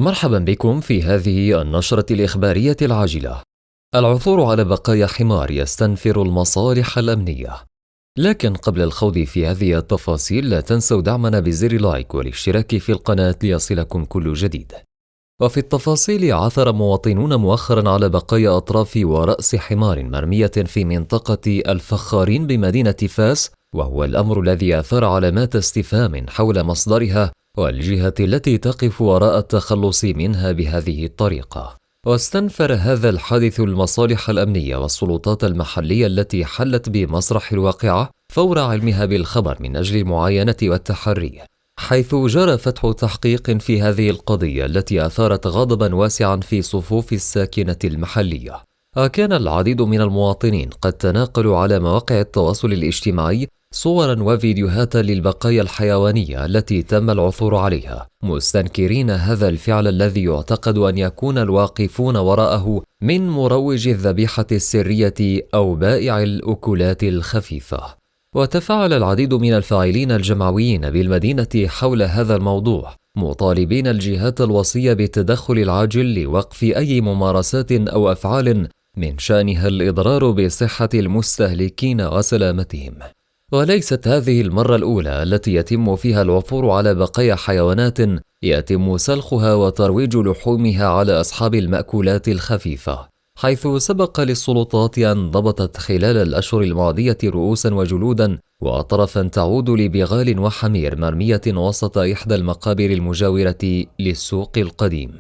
مرحبا بكم في هذه النشرة الإخبارية العاجلة. العثور على بقايا حمار يستنفر المصالح الأمنية. لكن قبل الخوض في هذه التفاصيل لا تنسوا دعمنا بزر لايك والاشتراك في القناة ليصلكم كل جديد. وفي التفاصيل، عثر مواطنون مؤخرا على بقايا أطراف ورأس حمار مرمية في منطقة الفخارين بمدينة فاس، وهو الأمر الذي أثار علامات استفهام حول مصدرها والجهة التي تقف وراء التخلص منها بهذه الطريقة. واستنفر هذا الحادث المصالح الأمنية والسلطات المحلية التي حلت بمسرح الواقعة فور علمها بالخبر من أجل المعاينة والتحري، حيث جرى فتح تحقيق في هذه القضية التي أثارت غضبا واسعا في صفوف الساكنة المحلية. وكان العديد من المواطنين قد تناقلوا على مواقع التواصل الاجتماعي صورا وفيديوهات للبقايا الحيوانية التي تم العثور عليها، مستنكرين هذا الفعل الذي يعتقد أن يكون الواقفون وراءه من مروج الذبيحة السرية أو بائع الأكلات الخفيفة. وتفاعل العديد من الفاعلين الجمعويين بالمدينة حول هذا الموضوع، مطالبين الجهات الوصية بالتدخل العاجل لوقف أي ممارسات أو أفعال من شأنها الإضرار بصحة المستهلكين وسلامتهم. وليست هذه المرة الأولى التي يتم فيها العثور على بقايا حيوانات يتم سلخها وترويج لحومها على أصحاب المأكولات الخفيفة، حيث سبق للسلطات أن ضبطت خلال الأشهر الماضية رؤوسا وجلودا وأطرافا تعود لبغال وحمير مرمية وسط إحدى المقابر المجاورة للسوق القديم.